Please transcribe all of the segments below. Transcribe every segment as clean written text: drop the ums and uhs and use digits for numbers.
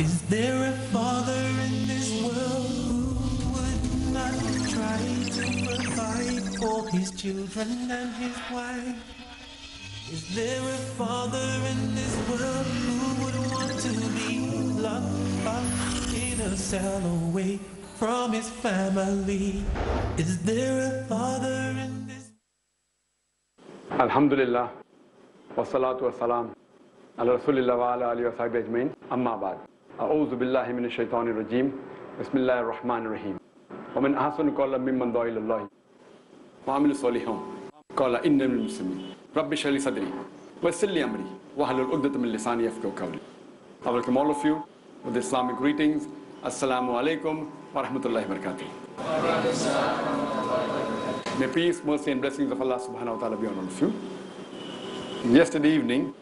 Is there a father in this world who would not try to provide for his children and his wife? Is there a father in this world who would want to be locked up in a cell away from his family? Is there a father in this? Alhamdulillah, wassalatu wassalam, ala rasulillah wa ala alihi wa sahbihi ajmain, amma ba'd. A'udhu billahi minash shaitanir rajim, bismillahir rahmanir rahim. Wa min ahsanu qawlan mimman da'a ila Allah wa amila salihan qala innani minal muslimin. Rabbi shrah li sadri wa yassir li amri wahlul 'uqdatam min lisani yafqahu qawli. I welcome all of you with Islamic greetings. Assalamu alaikum wa rahmatullahi wa barakatuh. May peace, mercy and blessings of Allah subhanahu wa ta'ala be on all of you. Yesterday evening,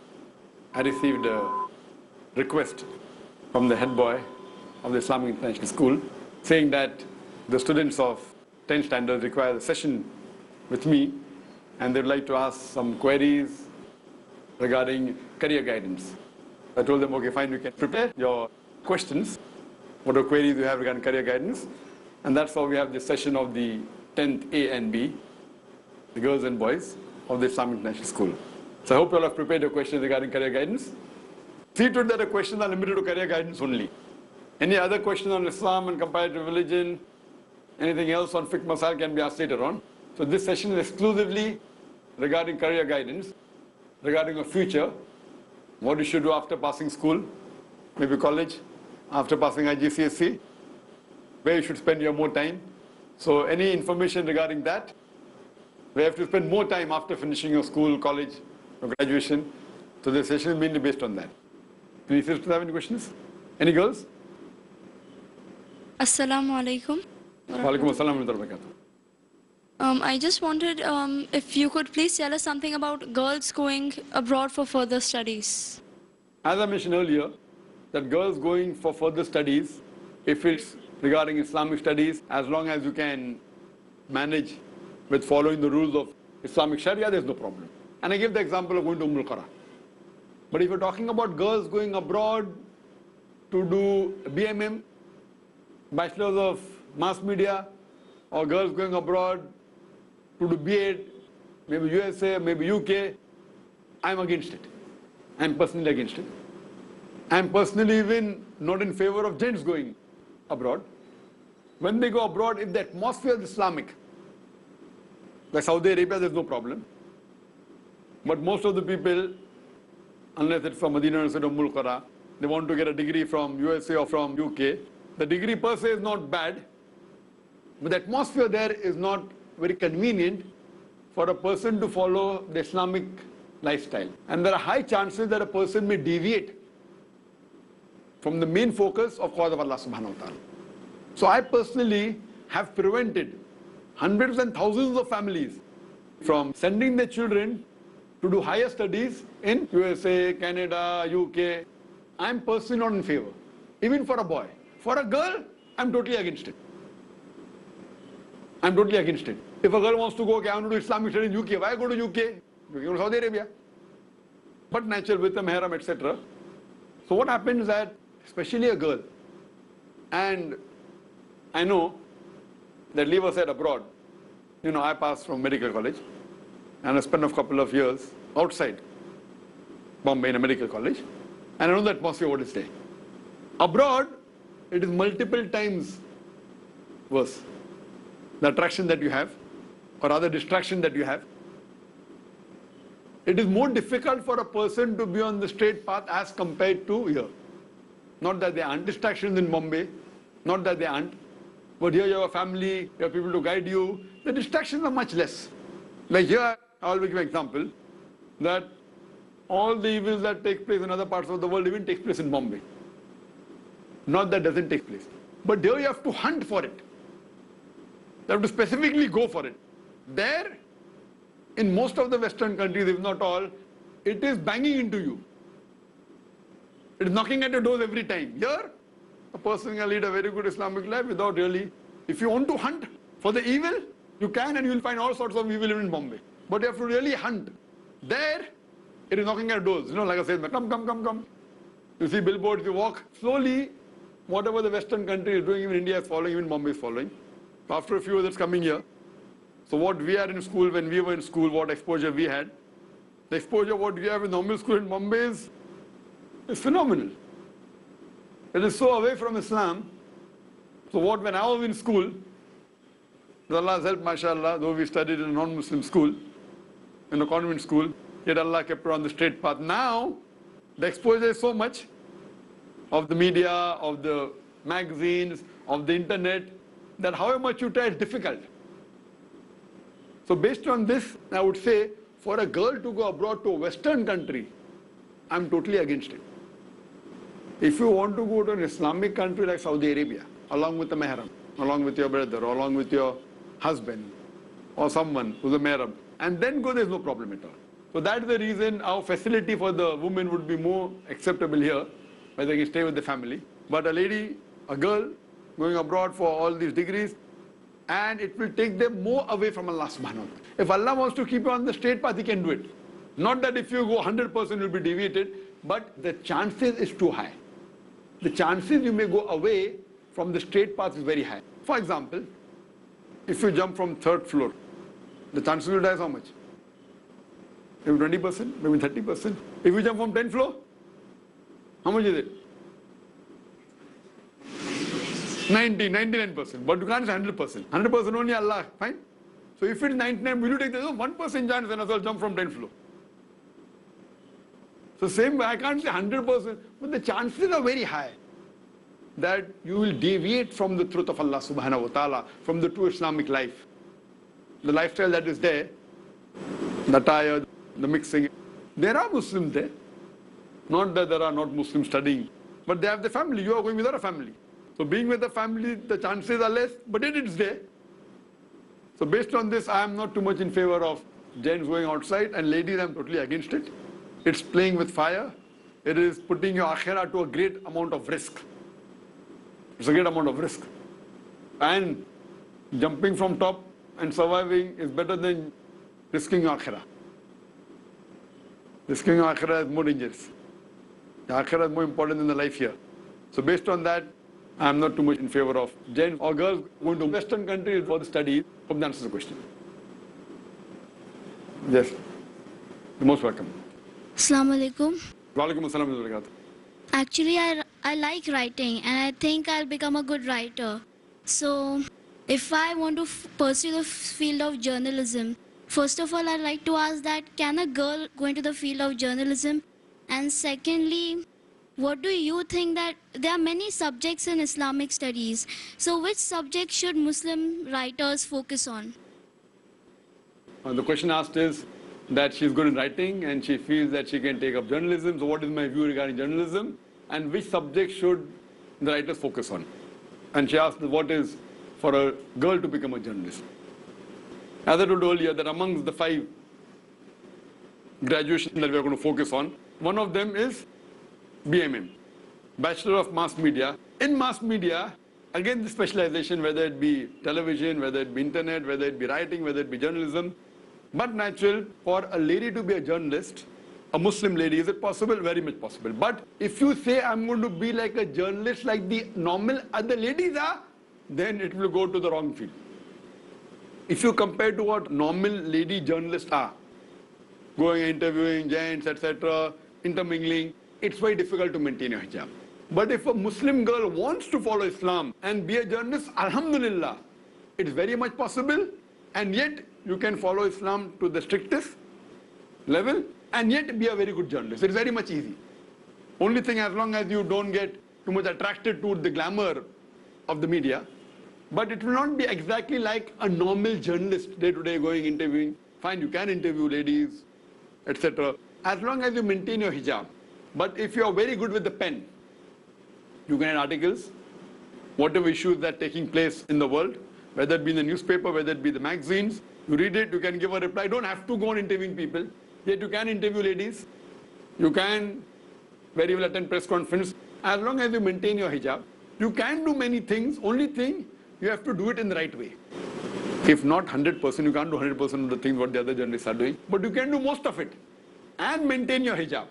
I received a request from the head boy of the Islamic International School saying that the students of 10th standard require a session with me and they'd like to ask some queries regarding career guidance. I told them, okay, fine, you can prepare your questions, whatever queries you have regarding career guidance, and that's how we have this session of the 10th A and B, the girls and boys of the Islamic International School. So I hope you all have prepared your questions regarding career guidance. See to it that the questions are limited to career guidance only. Any other questions on Islam and comparative religion, anything else on fiqh masal can be asked later on. So this session is exclusively regarding career guidance, regarding your future, what you should do after passing school, maybe college, after passing IGCSE, where you should spend your more time. So any information regarding that, we have to spend more time after finishing your school, college, or graduation. So the session is mainly based on that. Do you sisters have any questions? Any girls? Assalamu alaikum. Walaikum assalam wa rahmatullahi wa barakatuh. I just wanted if you could please tell us something about girls going abroad for further studies. As I mentioned earlier, that girls going for further studies, if it's regarding Islamic studies, as long as you can manage with following the rules of Islamic Sharia, there's no problem. And I give the example of going to Ullal. But if you're talking about girls going abroad to do BMM, Bachelors of Mass Media, or girls going abroad to do B.Ed, maybe USA, maybe UK, I'm against it. I'm personally against it. I'm personally even not in favor of gents going abroad. When they go abroad, if the atmosphere is Islamic, like Saudi Arabia, there's no problem. But most of the people, unless it's from Medina instead of Mulqara, they want to get a degree from USA or from UK. The degree per se is not bad, but the atmosphere there is not very convenient for a person to follow the Islamic lifestyle. And there are high chances that a person may deviate from the main focus of cause of Allah subhanahu wa ta'ala. So I personally have prevented hundreds and thousands of families from sending their children to do higher studies in USA, Canada, UK. I'm personally not in favor, even for a boy. For a girl, I'm totally against it. I'm totally against it. If a girl wants to go, okay, I want to do Islamic studies in UK, why go to UK? You can go to Saudi Arabia. But natural with a mahram, etc. So what happens that, especially a girl, and I know that leave aside abroad, you know, I passed from medical college and I spent a couple of years outside Bombay in a medical college, and I know the atmosphere what is there. Abroad, it is multiple times worse. The attraction that you have, or rather distraction that you have. It is more difficult for a person to be on the straight path as compared to here. Not that there aren't distractions in Bombay, not that there aren't, but here you have a family, you have people to guide you. The distractions are much less. Like here, I'll give you an example, that all the evils that take place in other parts of the world even takes place in Bombay. Not that doesn't take place. But there you have to hunt for it. You have to specifically go for it. There, in most of the Western countries, if not all, it is banging into you. It is knocking at your doors every time. Here, a person can lead a very good Islamic life without really... If you want to hunt for the evil, you can, and you will find all sorts of evil even in Bombay. But you have to really hunt. There, it is knocking at doors. You know, like I said, come, come, come, come. You see billboards, you walk slowly, whatever the Western country is doing, even India is following, even Bombay is following. After a few years, it's coming here. So what we are in school, when we were in school, what exposure we had, the exposure what we have in normal school in Bombay is phenomenal. It is so away from Islam. So what, when I was in school, with Allah's help, mashallah, though we studied in a non-Muslim school, in a convent school, yet Allah kept her on the straight path. Now, the exposure is so much of the media, of the magazines, of the internet, that however much you try, it's difficult. So based on this, I would say, for a girl to go abroad to a Western country, I'm totally against it. If you want to go to an Islamic country like Saudi Arabia, along with a mahram, along with your brother, or along with your husband, or someone who's a mahram, and then go, there's no problem at all. So that's the reason our facility for the women would be more acceptable here, where they can stay with the family. But a lady, a girl, going abroad for all these degrees, and it will take them more away from Allah subhanahu wa ta'ala. If Allah wants to keep you on the straight path, He can do it. Not that if you go 100% you'll be deviated, but the chances is too high. The chances you may go away from the straight path is very high. For example, if you jump from 3rd floor, the chances will die is how much? Maybe 20%, maybe 30%. If you jump from 10th floor, how much is it? 99%. But you can't say 100%. 100% only Allah, fine? So if it's 99, will you take the 1% chance and as well jump from 10th floor? So same way, I can't say 100%, but the chances are very high that you will deviate from the truth of Allah subhanahu wa ta'ala, from the true Islamic life. The lifestyle that is there, the attire, the mixing. There are Muslims there. Not that there are not Muslims studying, but they have the family. You are going without a family. So being with a family, the chances are less, but it's there. So based on this, I am not too much in favor of gents going outside, and ladies, I am totally against it. It's playing with fire. It is putting your akhirah to a great amount of risk. It's a great amount of risk. And jumping from top and surviving is better than risking your akhirah. Risking your akhirah is more dangerous. The akhirah is more important than the life here. So based on that, I am not too much in favor of gents or girls going to Western countries for the studies. Hope that answers the question. Yes. You're most welcome. Assalamu alaikum. Walaikum assalam wa rahmatullah. Actually, I like writing and I think I'll become a good writer. So, if I want to pursue the field of journalism, first of all, I'd like to ask that, can a girl go into the field of journalism? And secondly, what do you think that there are many subjects in Islamic studies? So, which subject should Muslim writers focus on? The question asked is that she's good in writing and she feels that she can take up journalism. So what is my view regarding journalism and which subject should the writers focus on? And she asked what is for a girl to become a journalist. As I told earlier, that amongst the 5 graduations that we are going to focus on, one of them is BMM, Bachelor of Mass Media. In mass media, again the specialization, whether it be television, whether it be internet, whether it be writing, whether it be journalism, but natural for a lady to be a journalist, a Muslim lady, is it possible? Very much possible. But if you say I'm going to be like a journalist like the normal other ladies are, then it will go to the wrong field. If you compare to what normal lady journalists are, going interviewing gents, etc., intermingling, it's very difficult to maintain your hijab. But if a Muslim girl wants to follow Islam and be a journalist, alhamdulillah, it's very much possible, and yet you can follow Islam to the strictest level and yet be a very good journalist. It's very much easy. Only thing, as long as you don't get too much attracted to the glamour of the media, but it will not be exactly like a normal journalist day to day going interviewing. Fine, you can interview ladies, etc., as long as you maintain your hijab. But if you are very good with the pen, you can write articles, whatever issues that are taking place in the world, whether it be in the newspaper, whether it be the magazines, you read it, you can give a reply. You don't have to go on interviewing people, yet you can interview ladies. You can very well attend press conference. As long as you maintain your hijab, you can do many things. Only thing, you have to do it in the right way. If not 100%, you can't do 100% of the things what the other journalists are doing, but you can do most of it and maintain your hijab.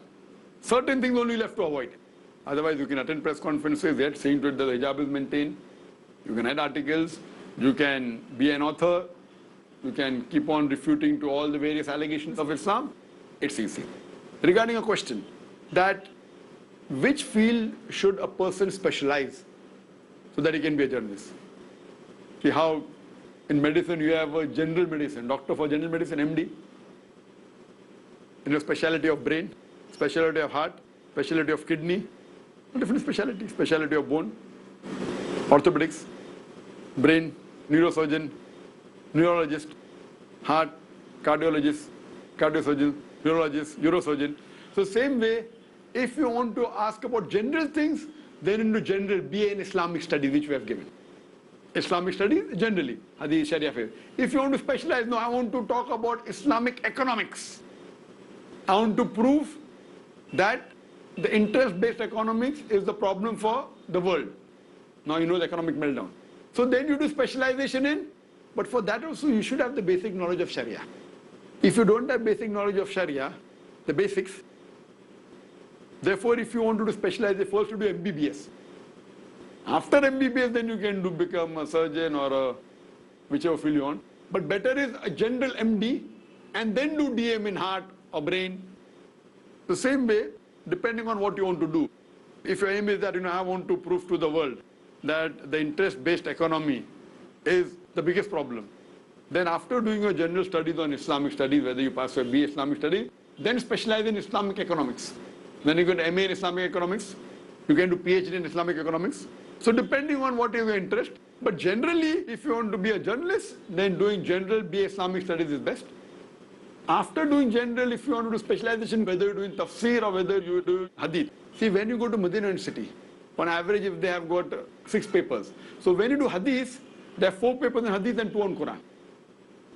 Certain things only you have to avoid. Otherwise, you can attend press conferences, yet seeing to it that the hijab is maintained. You can write articles. You can be an author. You can keep on refuting to all the various allegations of Islam. It's easy. Regarding a question that which field should a person specialize so that he can be a journalist? See how in medicine you have a general medicine, doctor for general medicine, MD. In a specialty of brain, specialty of heart, specialty of kidney, different specialty, specialty of bone, orthopedics, brain, neurosurgeon, neurologist, heart, cardiologist, cardiosurgeon, neurologist, neurosurgeon. So same way, if you want to ask about general things, then into general BA in Islamic studies, which we have given. Islamic studies generally, Hadith, Sharia, Fiqh. If you want to specialize, no, I want to talk about Islamic economics. I want to prove that the interest-based economics is the problem for the world. Now you know the economic meltdown. So then you do specialization in, but for that also you should have the basic knowledge of Sharia. If you don't have basic knowledge of Sharia, the basics, therefore if you want to do specialize, first to do MBBS. After MBBS, then you can become a surgeon or a whichever field you want. But better is a general MD and then do DM in heart or brain. The same way, depending on what you want to do. If your aim is that, I want to prove to the world that the interest-based economy is the biggest problem, then after doing your general studies on Islamic studies, whether you pass your BA Islamic studies, then specialize in Islamic economics. Then you get MA in Islamic economics. You can do PhD in Islamic economics. So depending on what is your interest, but generally, if you want to be a journalist, then doing general BA Islamic studies is best. After doing general, if you want to do specialization, whether you're doing tafsir or whether you do hadith. See, when you go to Medina University, on average, if they have got 6 papers. So when you do hadith, there are 4 papers in hadith and 2 on Quran.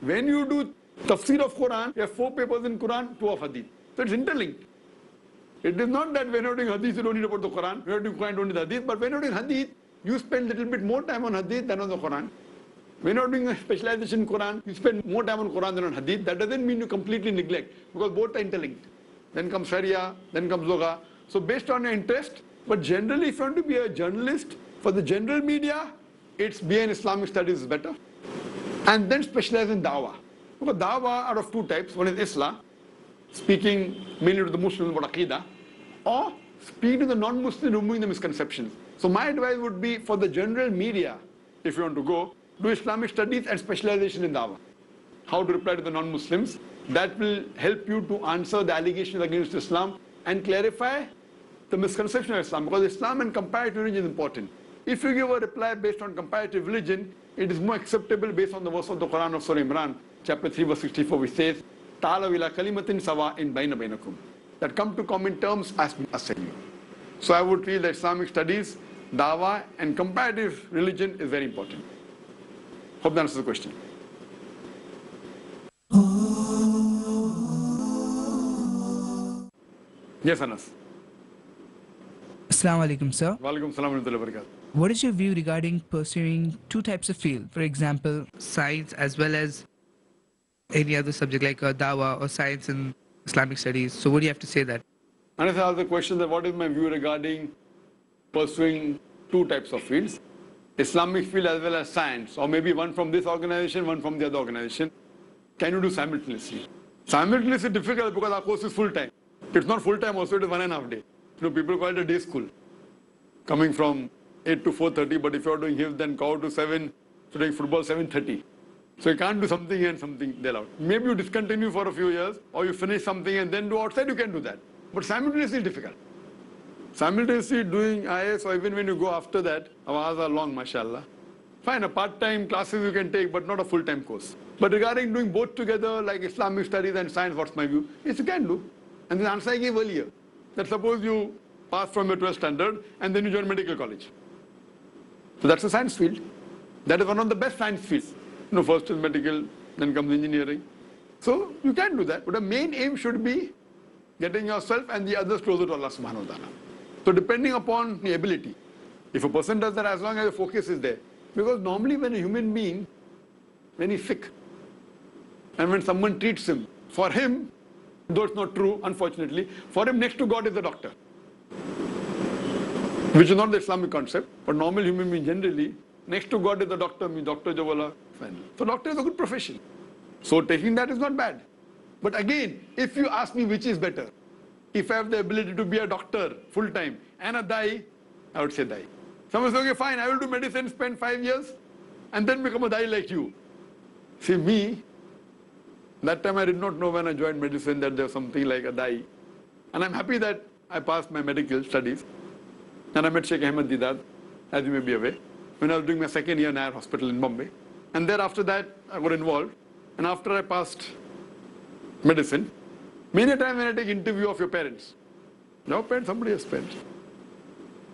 When you do tafsir of Quran, you have 4 papers in Quran, 2 of hadith. So it's interlinked. It is not that when you're doing hadith, you don't need about the Quran. When you're doing Quran, you don't need hadith. But when you're doing hadith, you spend a little bit more time on hadith than on the Quran. When you're doing a specialization in Quran, you spend more time on Quran than on hadith. That doesn't mean you completely neglect, because both are interlinked. Then comes Sharia, then comes Lugha. So based on your interest, but generally if you want to be a journalist, for the general media, it's BA in Islamic studies is better. And then specialize in dawah. Because dawah are of 2 types. One is Islah, speaking mainly to the Muslims about Aqidah, or speaking to the non-Muslims, removing the misconceptions. So my advice would be for the general media, if you want to go, do Islamic studies and specialization in dawah. How to reply to the non-Muslims. That will help you to answer the allegations against Islam and clarify the misconception of Islam. Because Islam and comparative religion is important. If you give a reply based on comparative religion, it is more acceptable based on the verse of the Quran of Surah Imran, chapter 3, verse 64, which says, Ta'alaw ila kalimatin sawa'in bayna bainakum. That come to common terms as you. So I would feel that Islamic studies, dawah and comparative religion is very important. Hope that answers the question. Yes, Anas. Assalamu alaikum, sir. Walaikum salam wa rahmatullahi wa barakatuh. What is your view regarding pursuing 2 types of field? For example, science as well as any other subject like dawah or science and Islamic studies. So what do you have to say that? Anas asked the question that what is my view regarding pursuing 2 types of fields, Islamic field as well as science, or maybe one from this organization, one from the other organization. Can you do simultaneously? Simultaneously is difficult because our course is full-time. It's not full-time also, it is 1.5 day. People call it a day school. Coming from 8 to 4:30, but if you're doing hifz, then go to 7, so doing football 7:30. So you can't do something here and something there out. Maybe you discontinue for a few years, or you finish something and then do outside, you can do that. But simultaneously is difficult. Simultaneously doing IIS, or even when you go after that, our hours are long, mashallah. Fine, a part-time classes you can take, but not a full-time course. But regarding doing both together, like Islamic studies and science, what's my view? Yes, you can do. And the answer I gave earlier, that suppose you pass from your 12th standard, and then you join medical college. So that's a science field. That is one of the best science fields. First is medical, then comes engineering. So you can do that. But the main aim should be getting yourself and the others closer to Allah subhanahu wa ta'ala. So depending upon the ability. If a person does that, as long as the focus is there. Because normally when a human being, when he's sick, and when someone treats him, for him, though it's not true, unfortunately, for him next to God is the doctor. which is not the Islamic concept, but normal human being generally, next to God is the doctor, means doctor jo bola, fine. So doctor is a good profession. So taking that is not bad. But again, if you ask me which is better, if I have the ability to be a doctor full time and a dai, I would say dai. Someone says, okay, fine, I will do medicine, spend 5 years, and then become a dai like you. See, me, that time I did not know when I joined medicine that there was something like a dai. And I'm happy that I passed my medical studies. And I met Sheikh Ahmed Didat, as you may be aware, when I was doing my second year in IIS Hospital in Mumbai. And then after that, I got involved. And after I passed medicine, many times when I take interview of your parents, your parents, somebody has parents.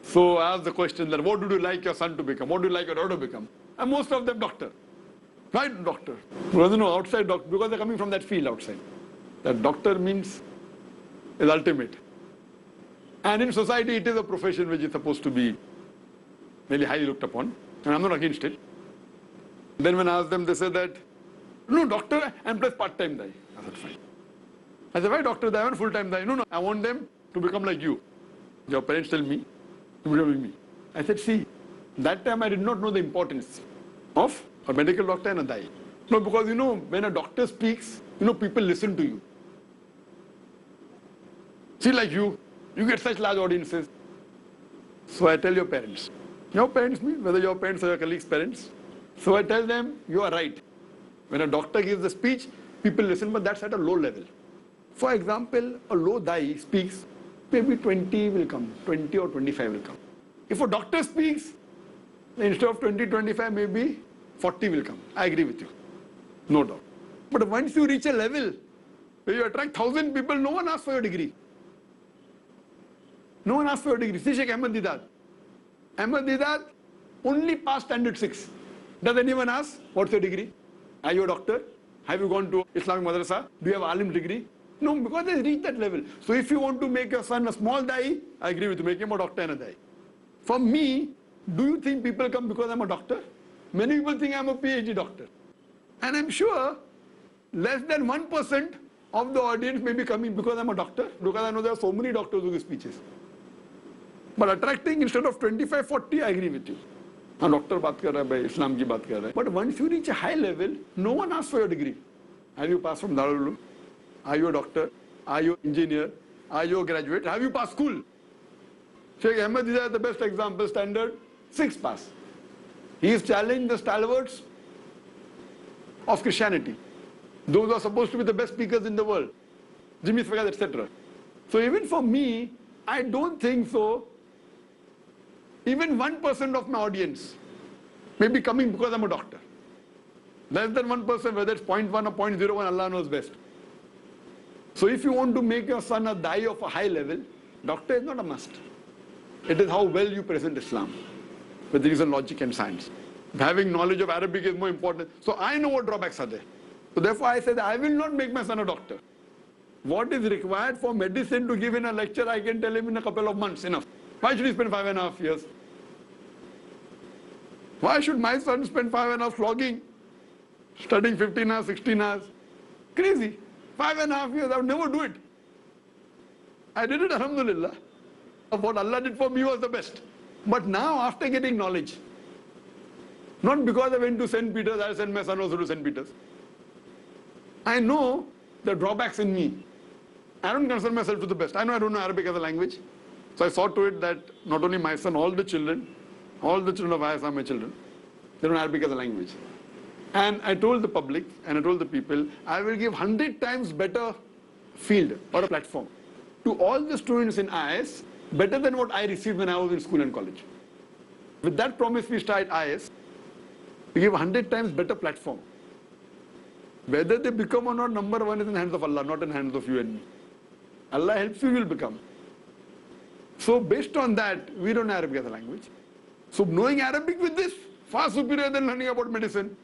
So I ask the question that, what would you like your son to become? What do you like your daughter to become? And most of them doctor. Why doctor? Because, outside doctor, because they're coming from that field outside. That doctor means is ultimate. And in society, it is a profession which is supposed to be really highly looked upon. And I'm not against it. Then when I asked them, they said that, no, doctor and plus part-time dai. I said, fine. I said, why doctor? They want full-time dai. No, I want them to become like you. Your parents tell me to become like me. I said, see, that time I did not know the importance of a medical doctor and a dai. No, because when a doctor speaks, people listen to you. See, like you get such large audiences. So I tell your parents mean whether your parents or your colleagues' parents. So I tell them, you are right. When a doctor gives the speech, people listen, but that's at a low level. For example, a low dai speaks, maybe 20 will come, 20 or 25 will come. If a doctor speaks, instead of 20, 25, maybe 40 will come. I agree with you, no doubt. But once you reach a level where you attract 1,000 people, no one asks for your degree. No one asks for your degree. See Sheikh Ahmed Didat. Ahmed Didat only passed standard 6. Does anyone ask, what's your degree? Are you a doctor? Have you gone to Islamic madrasa? Do you have alim degree? No, because they reached that level. So if you want to make your son a small dai, I agree with you, make him a doctor and a dai. For me, do you think people come because I'm a doctor? Many people think I'm a PhD doctor. And I'm sure less than 1% of the audience may be coming because I'm a doctor, because I know there are so many doctors who give speeches. But attracting instead of 25, 40, I agree with you. A doctor baat kar raha hai, Islam ki baat kar raha hai. But once you reach a high level, no one asks for your degree. Have you passed from Darul Uloom? Are you a doctor? Are you an engineer? Are you a graduate? Have you passed school? Sheikh Ahmed is the best example, standard 6 pass. He is challenging the stalwarts of Christianity. Those who are supposed to be the best speakers in the world. Jimmy Swaggart, etc. So even for me, I don't think so. Even 1% of my audience may be coming because I'm a doctor. Less than 1%, whether it's 0.1 or 0.01, Allah knows best. So if you want to make your son a dai of a high level, doctor is not a must. It is how well you present Islam with reason, logic and science. Having knowledge of Arabic is more important. So I know what drawbacks are there. So therefore I said I will not make my son a doctor. What is required for medicine to give in a lecture, I can tell him in a couple of months, enough. Why should he spend 5.5 years? Why should my son spend 5.5 years flogging, studying 15 hours, 16 hours? Crazy. 5.5 years, I would never do it. I did it, alhamdulillah. What Allah did for me was the best. But now, after getting knowledge, not because I went to St. Peter's, I sent my son also to St. Peter's. I know the drawbacks in me. I don't consider myself to the best. I know I don't know Arabic as a language. So I saw to it that not only my son, all the children of IIS are my children. They don't know Arabic as a language. And I told the public and I told the people, I will give 100 times better field or a platform to all the students in IIS, better than what I received when I was in school and college. With that promise we started IIS. We give 100 times better platform. Whether they become or not, number one is in the hands of Allah, not in the hands of you and me. Allah helps you, you will become. So based on that, we don't know Arabic as a language. So knowing Arabic with this, far superior than learning about medicine.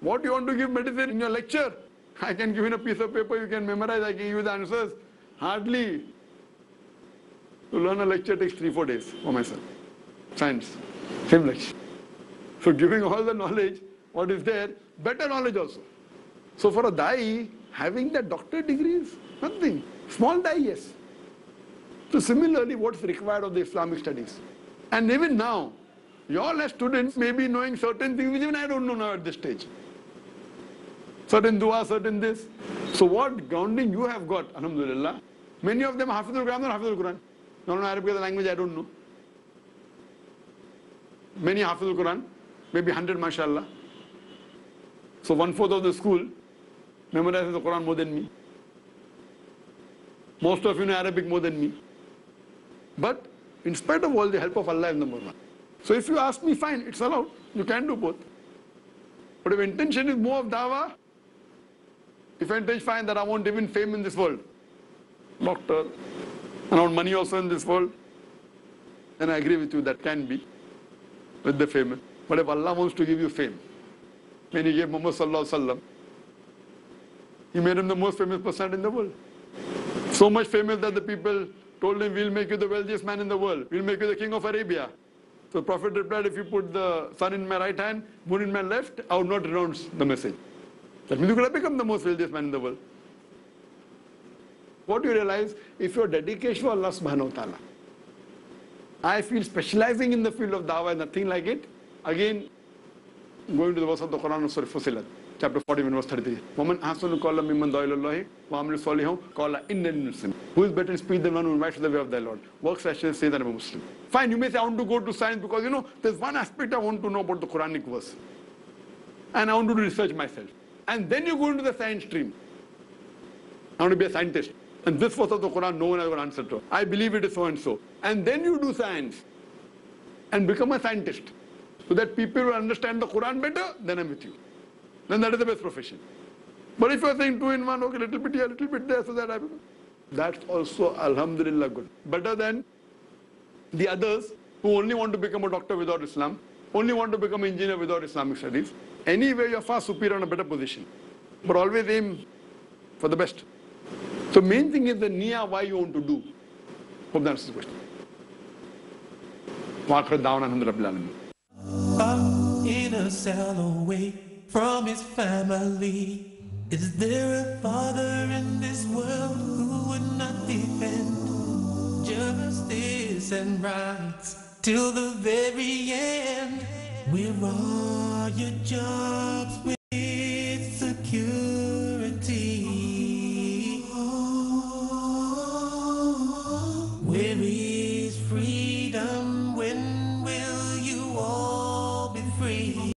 What you want to give medicine in your lecture? I can give you a piece of paper, you can memorize, I can give you the answers. Hardly. To learn a lecture takes 3-4 days for myself. Science, same lecture. So giving all the knowledge, what is there, better knowledge also. So for a dai, having that doctorate degree is nothing. Small dai, yes. So similarly, what's required of the Islamic studies? And even now, you all as students may be knowing certain things which even I don't know now at this stage. Certain dua, certain this. So what grounding you have got, alhamdulillah. Many of them Hafizul Quran or Hafizul Quran. No, Arabic is a language I don't know. Many Hafizul Quran, maybe 100 mashallah. So 1/4 of the school memorizes the Quran more than me. Most of you know Arabic more than me. But in spite of all, the help of Allah is number one. So if you ask me, fine, it's allowed. You can do both. But if intention is more of dawah, if I intention find that I want even fame in this world, doctor, and I want money also in this world, then I agree with you, that can be with the fame. But if Allah wants to give you fame, when He gave Muhammad Sallallahu Alaihi Wasallam, He made him the most famous person in the world. So much famous that the people told him, we'll make you the wealthiest man in the world. We'll make you the king of Arabia. So the Prophet replied, if you put the sun in my right hand, moon in my left, I would not renounce the message. That means you could have become the most wealthiest man in the world. What do you realize? If your dedication to Allah subhanahu wa ta'ala, I feel specializing in the field of dawah is nothing like it. Again, going to the verse of the Quran of Surah Fussilat, chapter 40, verse 33. وَمَنْ أَحْسَنُ قَوْلًا مِمَّنْ دَعَا إِلَى اللَّهِ وَعَمِلَ صَالِحًا قَالَ إِنَّنِي مُسْلِمٌ. Who is better in speech than one who invites to the way of thy Lord? Works actions say that I'm a Muslim. Fine, you may say I want to go to science because there's one aspect I want to know about the Quranic verse. And I want to do research myself. And then you go into the science stream. I want to be a scientist. And this verse of the Quran, no one has got answer to. I believe it is so and so. And then you do science and become a scientist, so that people will understand the Quran better, then I'm with you. Then that is the best profession. But if you are saying 2 in 1, okay, little bit here, little bit there, so that that's also, alhamdulillah, good. Better than the others who only want to become a doctor without Islam, only want to become an engineer without Islamic studies. Anyway, you're far superior in a better position. But always aim for the best. So main thing is the niyyah, why you want to do. Hope that answers the question. Up in a cell away from his family. Is there a father in this world who would not defend justice and rights till the very end? Where are your jobs with security?